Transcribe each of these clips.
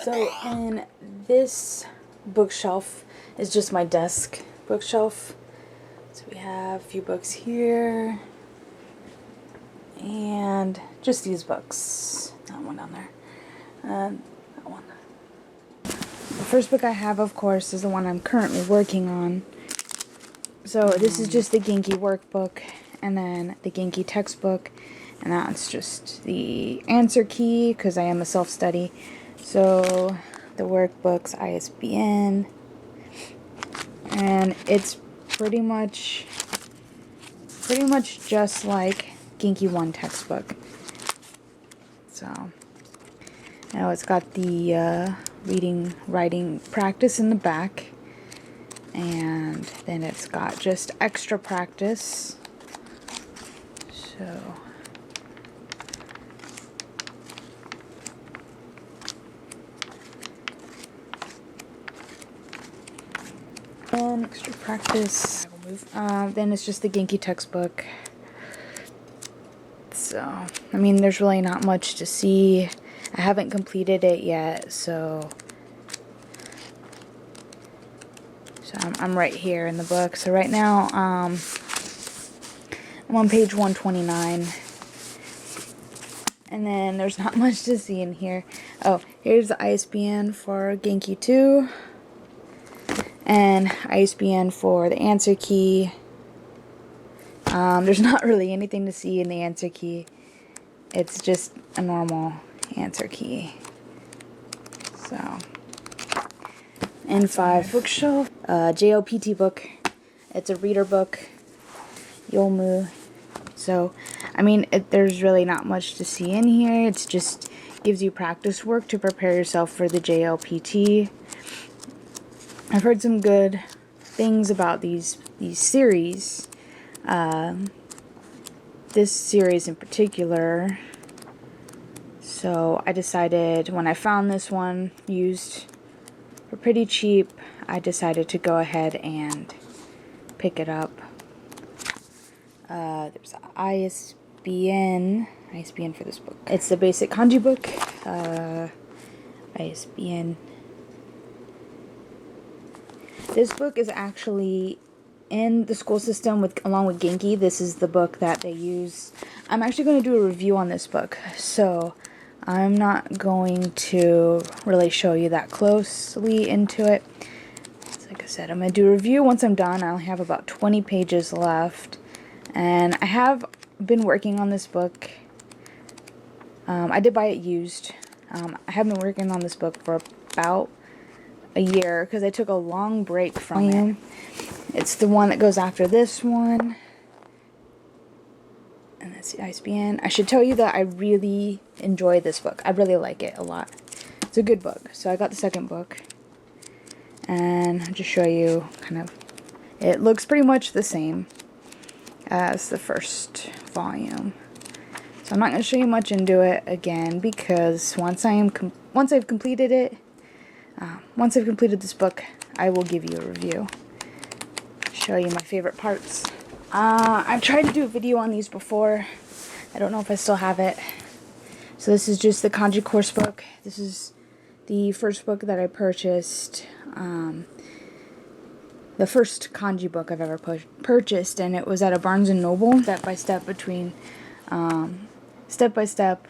So in this bookshelf is just my desk bookshelf. So we have a few books here and just these books. That one down there and that one. The first book I have, of course, is the one I'm currently working on. So this is just the Genki workbook and then the Genki textbook, and that's just the answer key because I am a self-study. So the workbook's ISBN, and it's pretty much just like Genki 1 textbook. So now it's got the reading, writing practice in the back, and then it's got just extra practice. So and extra practice. Then it's just the Genki textbook. So, I mean, there's really not much to see. I haven't completed it yet, so I'm right here in the book. So right now, I'm on page 129. And then there's not much to see in here. Oh, here's the ISBN for Genki 2. And ISBN for the answer key. There's not really anything to see in the answer key. It's just a normal answer key. So, N5 bookshelf, JLPT book. It's a reader book. Yomu. So, I mean, there's really not much to see in here. It's just gives you practice work to prepare yourself for the JLPT. I've heard some good things about these series. This series in particular. So I decided, when I found this one used for pretty cheap, I decided to go ahead and pick it up. There's ISBN for this book. It's the basic kanji book. ISBN. This book is actually in the school system along with Genki. This is the book that they use. I'm actually going to do a review on this book, so I'm not going to really show you that closely into it. So like I said, I'm going to do a review once I'm done. I only have about 20 pages left, and I have been working on this book. I did buy it used. I have been working on this book for about a year because I took a long break from it. It's the one that goes after this one, and that's the ISBN. I should tell you that I really enjoy this book. I really like it a lot. It's a good book. So I got the second book, and I'll just show you kind of. It looks pretty much the same as the first volume. So I'm not going to show you much into it again because once I've completed it. Once I've completed this book, I will give you a review. Show you my favorite parts. I've tried to do a video on these before. I don't know if I still have it. So this is just the kanji course book. This is the first book that I purchased. The first kanji book I've ever purchased, and it was at a Barnes & Noble. Step by step between, step by step.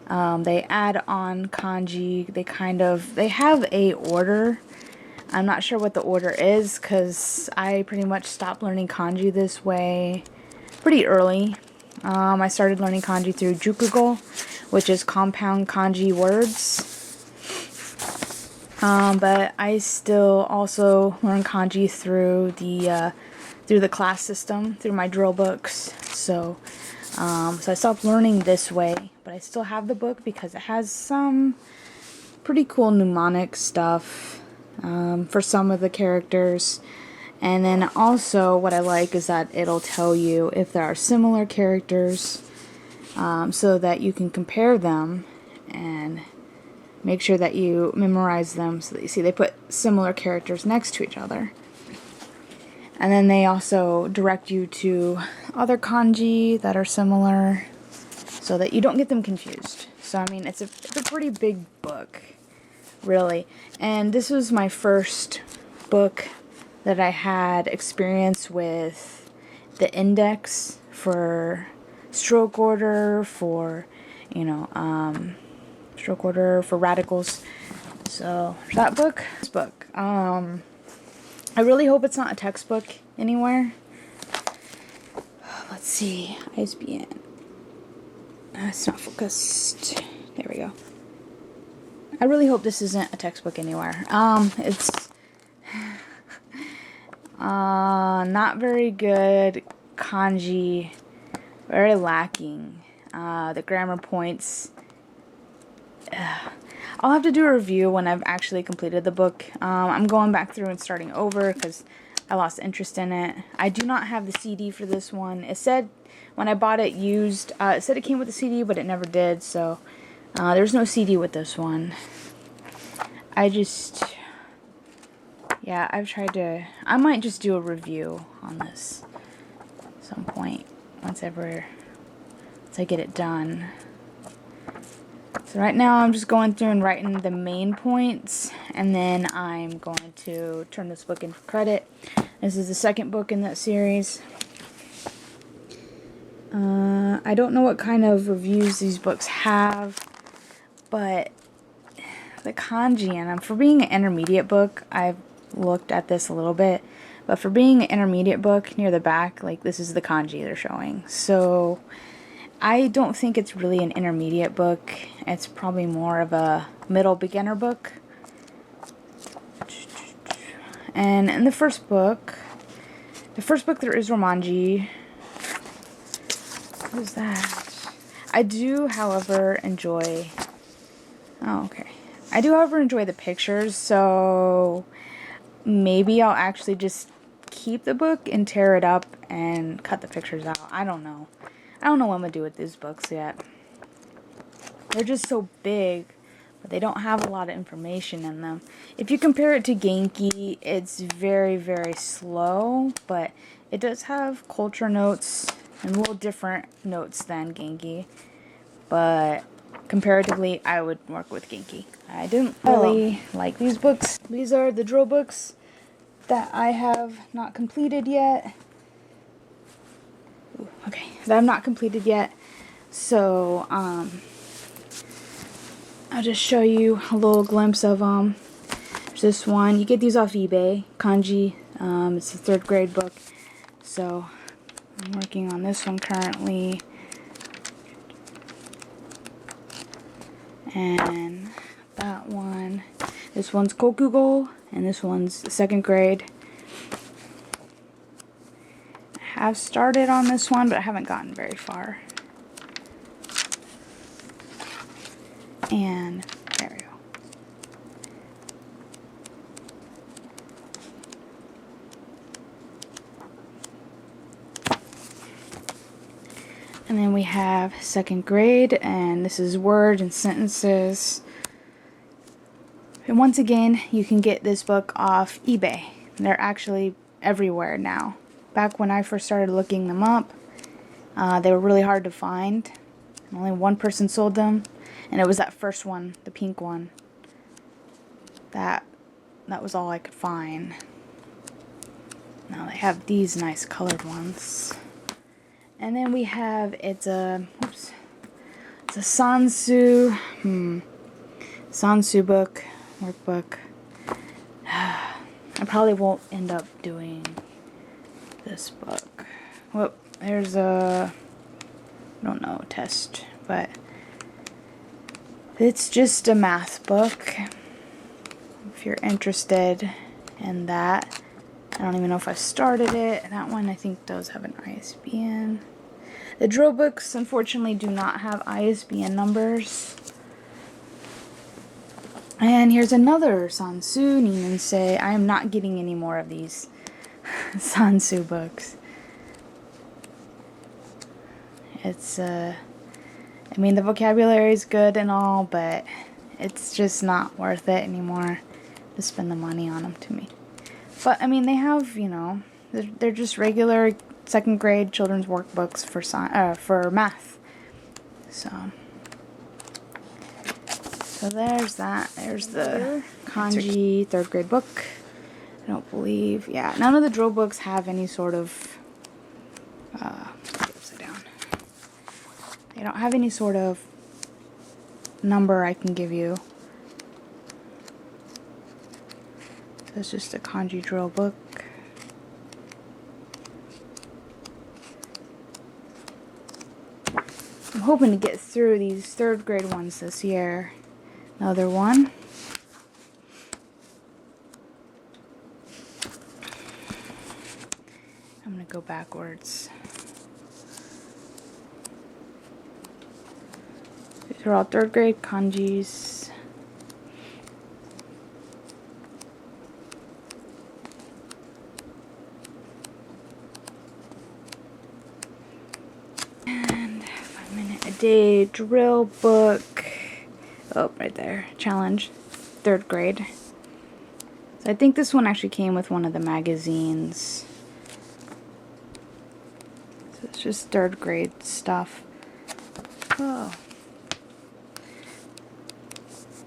They add on kanji. They have a order. I'm not sure what the order is because I pretty much stopped learning kanji this way pretty early. I started learning kanji through Jukugo, which is compound kanji words. But I still also learn kanji through the class system, through my drill books. So I stopped learning this way, but I still have the book because it has some pretty cool mnemonic stuff for some of the characters. And then also what I like is that it'll tell you if there are similar characters so that you can compare them and make sure that you memorize them so that you see they put similar characters next to each other. And then they also direct you to other kanji that are similar so that you don't get them confused. So, I mean, it's a pretty big book. really. And this was my first book that I had experience with the index for stroke order, for, you know, stroke order for radicals. So that book, this book, I really hope it's not a textbook anywhere. Let's see, ISBN. It's not focused. There we go. I really hope this isn't a textbook anywhere. It's not very good kanji, very lacking. The grammar points. I'll have to do a review when I've actually completed the book. I'm going back through and starting over because I lost interest in it. I do not have the CD for this one. It said when I bought it used, it said it came with a CD, but it never did. So there's no CD with this one. Yeah, I've tried to. I might just do a review on this at some point once I get it done. So right now I'm just going through and writing the main points, and then I'm going to turn this book in for credit. This is the second book in that series. I don't know what kind of reviews these books have, but the kanji, and for being an intermediate book, I've looked at this a little bit, but for being an intermediate book, near the back, like, this is the kanji they're showing. So I don't think it's really an intermediate book. It's probably more of a middle beginner book. And in the first book there is romanji. What is that? I do, however, enjoy... Oh, okay. I do, however, enjoy the pictures, so maybe I'll actually just keep the book and tear it up and cut the pictures out. I don't know. I don't know what I'm going to do with these books yet. They're just so big, but they don't have a lot of information in them. If you compare it to Genki, it's very, very slow, but it does have culture notes and a little different notes than Genki. But comparatively, I would work with Genki. I didn't really like these books. These are the drill books that I have not completed yet. Okay, that I've not completed yet. So, I'll just show you a little glimpse of them. There's this one. You get these off eBay. Kanji. It's a 3rd grade book. So, I'm working on this one currently. And that one. This one's Kokugo, and this one's 2nd grade. I have started on this one, but I haven't gotten very far. And there we go. And then we have 2nd grade, and this is words and sentences. And once again, you can get this book off eBay. They're actually everywhere now. Back when I first started looking them up, they were really hard to find. Only one person sold them, and it was that first one, the pink one. That was all I could find. Now they have these nice colored ones. And then we have, it's a Sansu book, workbook. I probably won't end up doing this book. Well, there's a, I don't know, test, but it's just a math book. If you're interested in that. I don't even know if I started it. That one I think does have an ISBN. The drill books, unfortunately, do not have ISBN numbers. And here's another Sansu Ninensei. I am not getting any more of these Sansu books. It's, I mean, the vocabulary is good and all, but it's just not worth it anymore to spend the money on them to me. But, I mean, they have, you know, they're just regular 2nd grade children's workbooks for math. So, So there's that. There's the kanji 3rd grade book. I don't believe, yeah, none of the drill books have any sort of, upside down. They don't have any sort of number I can give you. So it's just a kanji drill book. I'm hoping to get through these 3rd grade ones this year. Another one. I'm going to go backwards. These are all 3rd grade kanjis. And 5 minute a day drill book. Oh, right there. Challenge. 3rd grade. So I think this one actually came with one of the magazines. So it's just 3rd grade stuff. Oh.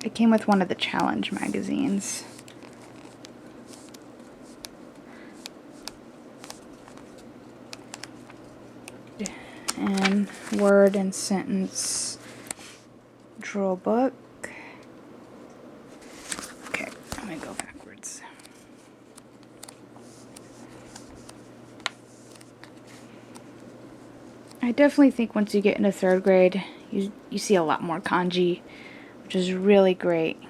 It came with one of the challenge magazines. And word and sentence drill book. Okay, I'm gonna go backwards. I definitely think once you get into 3rd grade, you see a lot more kanji, which is really great.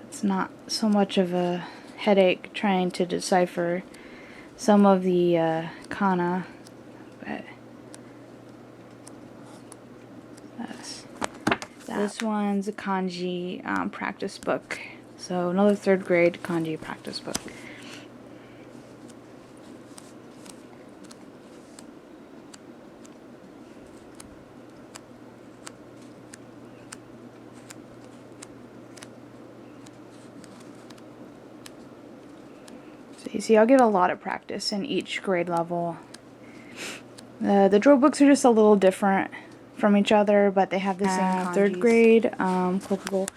It's not so much of a headache trying to decipher some of the kana, but this one's a kanji practice book. So another 3rd grade kanji practice book. So you see, I'll get a lot of practice in each grade level. The drill books are just a little different from each other, but they have the same kanjis. 3rd grade, Kokugo,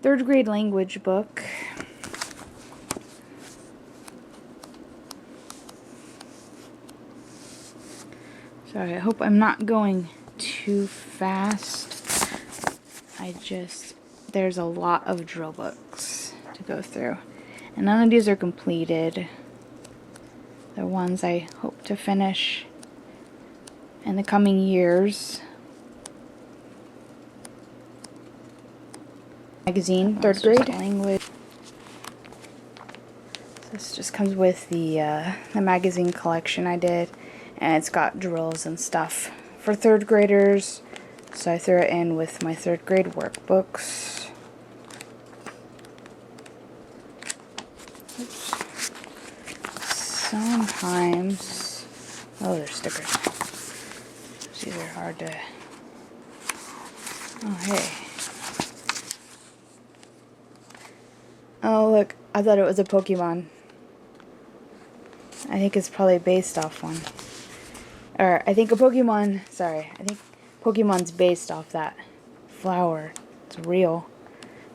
3rd grade language book. Sorry, I hope I'm not going too fast. There's a lot of drill books to go through. And none of these are completed. They're ones I hope to finish in the coming years. Magazine, 3rd grade language. This just comes with the magazine collection I did, and it's got drills and stuff for 3rd graders. So I threw it in with my 3rd grade workbooks. Sometimes, oh, there's stickers. These are hard to, oh, hey. Oh, look, I thought it was a Pokemon. I think it's probably based off one. Or, I think Pokemon's based off that flower. It's real.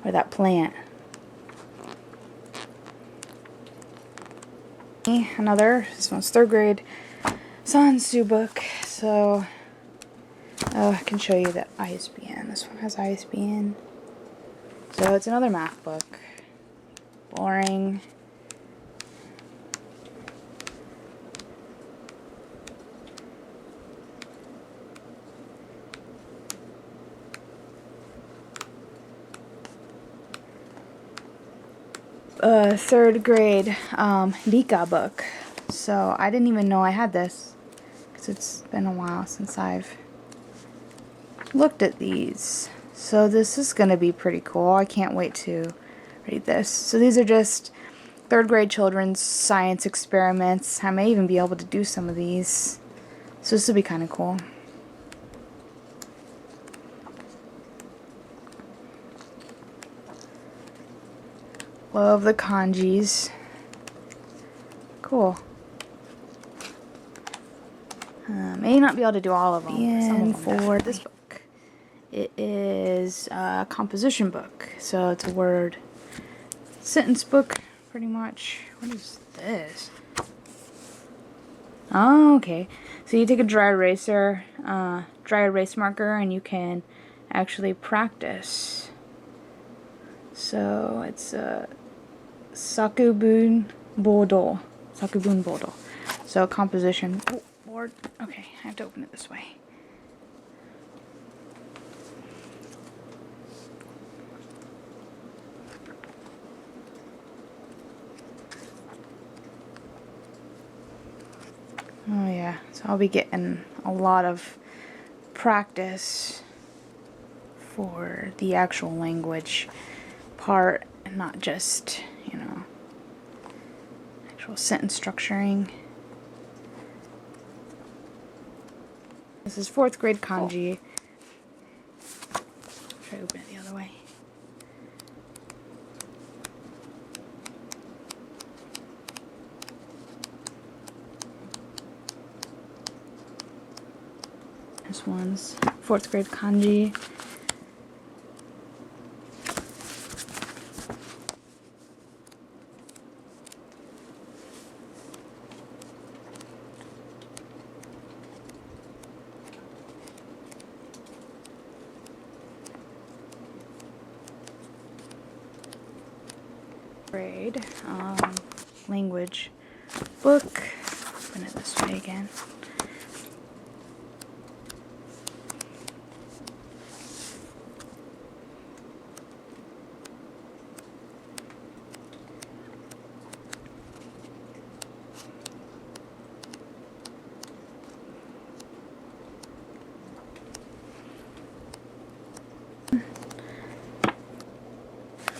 Or that plant. This one's 3rd grade Sansu book. So, I can show you the ISBN. This one has ISBN. So it's another math book. Boring. Third grade Nika book. So I didn't even know I had this because it's been a while since I've looked at these. So this is going to be pretty cool. I can't wait to read this. So these are just 3rd grade children's science experiments. I may even be able to do some of these. So this will be kind of cool. Love the kanjis. Cool. May not be able to do all of them. And for this book, it is a composition book. So it's a word sentence book, pretty much. What is this? Oh, okay. So you take a dry erase marker, and you can actually practice. So it's a Sakubun Bodo. Sakubun Bodo. So composition. Oh, board. Okay, I have to open it this way. Oh yeah, so I'll be getting a lot of practice for the actual language part and not just, you know, actual sentence structuring. This is 4th grade kanji. Try to open it the other way. This one's 4th grade kanji. Grade language book. Open it this way again.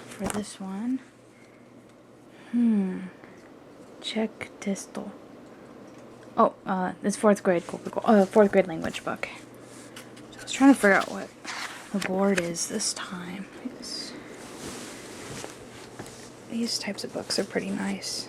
For this one, check testo. Oh, it's 4th grade 4th grade language book. So I was trying to figure out what the board is this time. These types of books are pretty nice.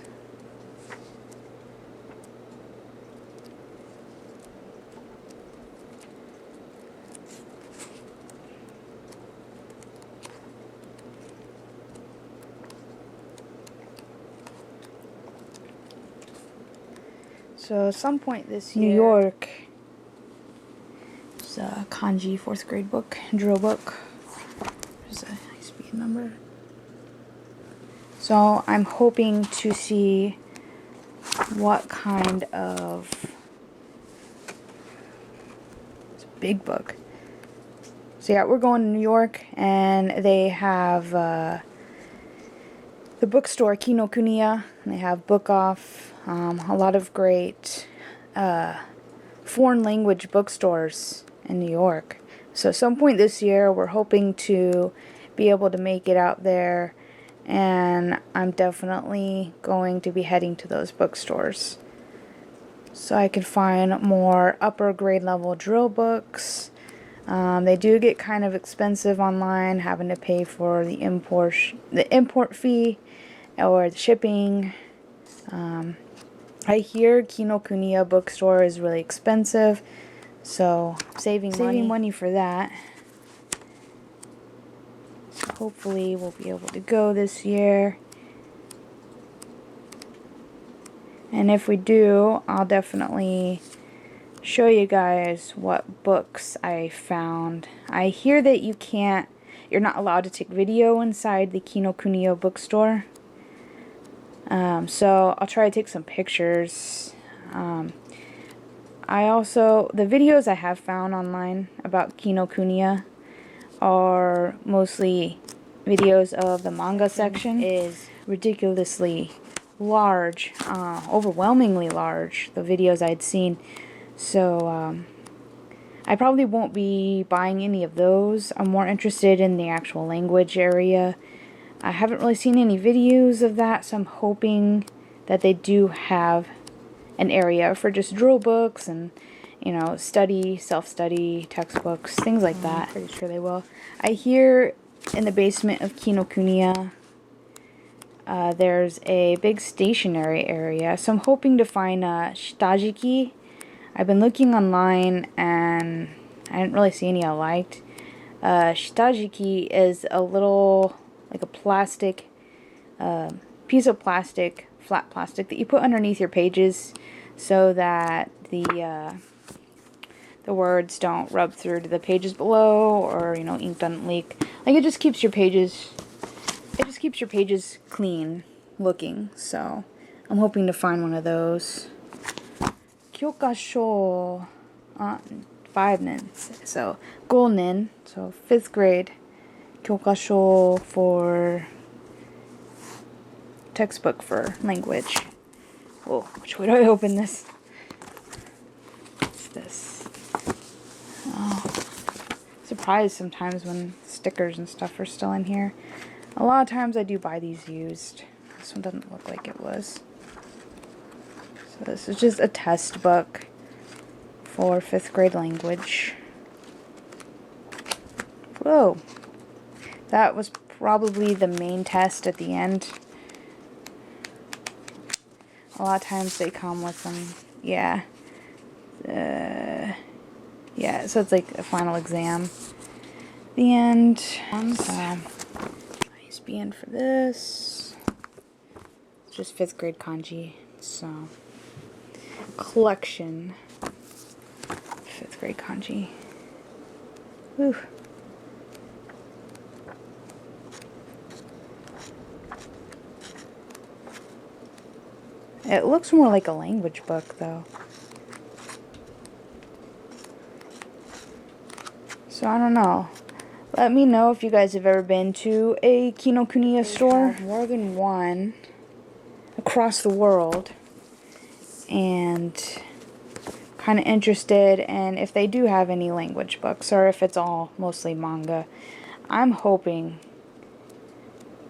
So at some point this year, New York, it's a kanji 4th grade book, drill book. There's a high speed number. So I'm hoping to see what kind of, it's a big book. So yeah, we're going to New York, and they have the bookstore Kinokuniya, and they have Book Off. A lot of great foreign language bookstores in New York. So at some point this year, we're hoping to be able to make it out there, and I'm definitely going to be heading to those bookstores so I can find more upper grade level drill books. They do get kind of expensive online, having to pay for the import fee or the shipping. I hear Kinokuniya bookstore is really expensive, so saving money for that. So hopefully we'll be able to go this year. And if we do, I'll definitely show you guys what books I found. I hear that you're not allowed to take video inside the Kinokuniya bookstore. So I'll try to take some pictures. The videos I have found online about Kinokuniya are mostly videos of the manga section. Is ridiculously large, overwhelmingly large, the videos I'd seen. So I probably won't be buying any of those. I'm more interested in the actual language area. I haven't really seen any videos of that, so I'm hoping that they do have an area for just drill books and, you know, self-study, textbooks, things like that. I'm pretty sure they will. I hear in the basement of Kinokuniya, there's a big stationery area, so I'm hoping to find Shitajiki. I've been looking online and I didn't really see any I liked. Shitajiki is a little, like a plastic, piece of plastic, flat plastic that you put underneath your pages so that the words don't rub through to the pages below, or, you know, ink doesn't leak. Like, it just keeps your pages clean looking. So I'm hoping to find one of those. Kyokasho, 5 nin, so 5 nin, so 5th grade. Kyokasho for textbook for language. Oh, which way do I open this? What's this? Oh, surprised sometimes when stickers and stuff are still in here. A lot of times I do buy these used. This one doesn't look like it was. So this is just a test book for 5th grade language. Whoa. That was probably the main test at the end. A lot of times they come with them. Yeah. Yeah, so it's like a final exam. The end. So, ISBN for this. It's just 5th grade kanji. So, collection. 5th grade kanji. Whew. It looks more like a language book, though. So, I don't know. Let me know if you guys have ever been to a Kinokuniya store. More than one across the world. And kind of interested in if they do have any language books, or if it's all mostly manga. I'm hoping.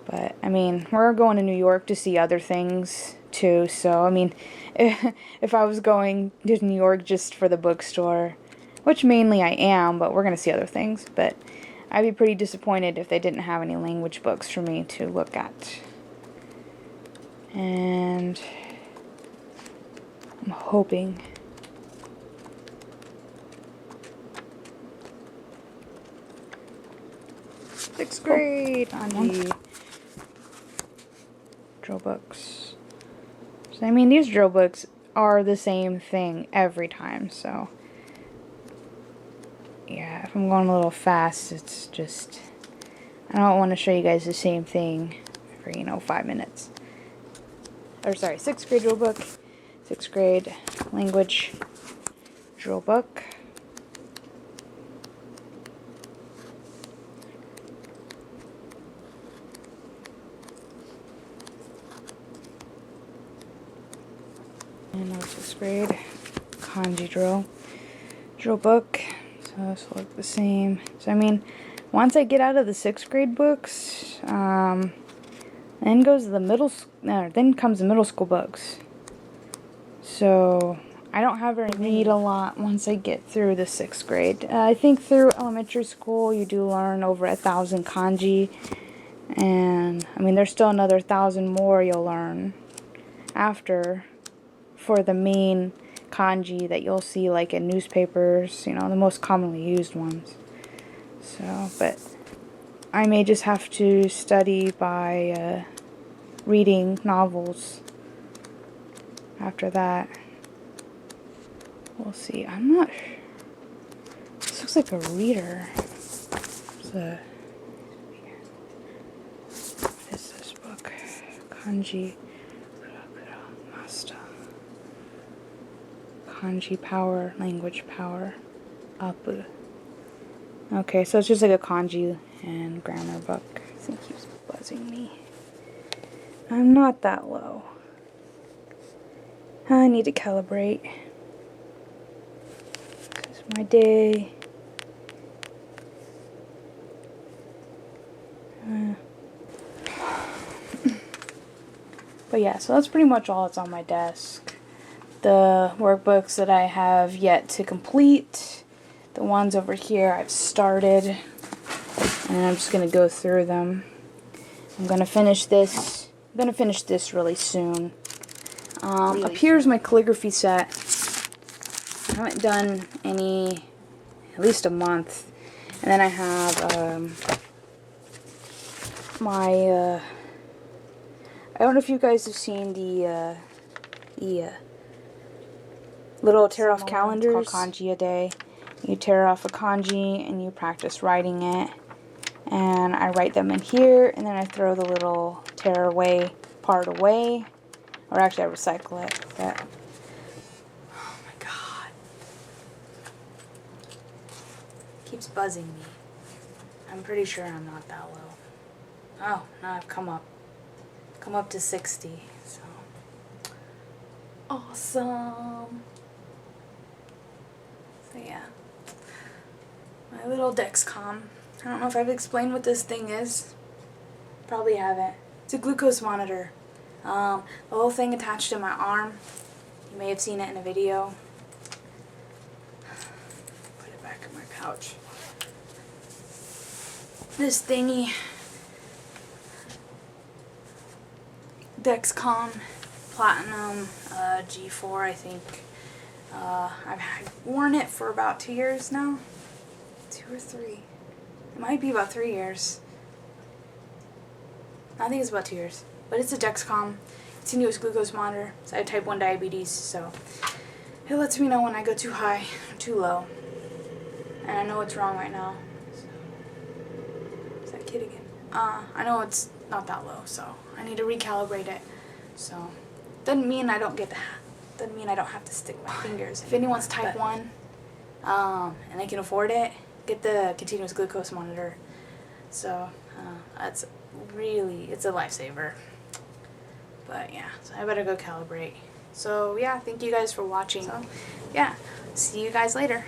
But, I mean, we're going to New York to see other things too, so, I mean, if I was going to New York just for the bookstore, which mainly I am, but we're going to see other things, but I'd be pretty disappointed if they didn't have any language books for me to look at. And I'm hoping. Sixth grade on the drill books. So, I mean, these drill books are the same thing every time, so yeah, if I'm going a little fast, it's just, I don't want to show you guys the same thing for, you know, 5 minutes. Or, sorry, 6th grade drill book, 6th grade language drill book. And our 6th grade kanji drill book. So this will look the same. So I mean, once I get out of the 6th grade books, then comes the middle school books. So I don't have very read a lot once I get through the 6th grade. I think through elementary school you do learn over 1,000 kanji, and I mean there's still another 1,000 more you'll learn after for the main kanji that you'll see like in newspapers, you know, the most commonly used ones. So, but I may just have to study by reading novels after that. We'll see. I'm not sure. This looks like a reader. What is this book? Kanji. Kanji power, language power, Apu. Okay, so it's just like a kanji and grammar book. This thing keeps buzzing me. I'm not that low. I need to calibrate. Because my day. But yeah, so that's pretty much all that's on my desk. The workbooks that I have yet to complete. The ones over here I've started. And I'm just going to go through them. I'm going to finish this. I'm going to finish this really soon. Up here's my calligraphy set. haven't done any, at least a month. And then I have my, I don't know if you guys have seen the little tear off calendars. It's called Kanji a Day. You tear off a kanji and you practice writing it. And I write them in here, and then I throw the little tear away part away. Or actually I recycle it. But oh my god. Keeps buzzing me. I'm pretty sure I'm not that low. Oh, now I've come up to 60. So awesome. So yeah. My little Dexcom. I don't know if I've explained what this thing is. Probably haven't. It's a glucose monitor. The whole thing attached to my arm. You may have seen it in a video. Put it back in my pouch. This thingy. Dexcom Platinum G4, I think. I've worn it for about 2 years now. 2 or 3. It might be about 3 years. I think it's about 2 years. But it's a Dexcom continuous glucose monitor. So I have type 1 diabetes, so it lets me know when I go too high or too low. And I know what's wrong right now. So, is that kid again? I know it's not that low, so I need to recalibrate it. So doesn't mean I don't doesn't mean I don't have to stick my fingers. If anyone's type 1 and they can afford it, get the continuous glucose monitor. So that's really, it's a lifesaver. But yeah, so I better go calibrate. So yeah, thank you guys for watching. So yeah, see you guys later.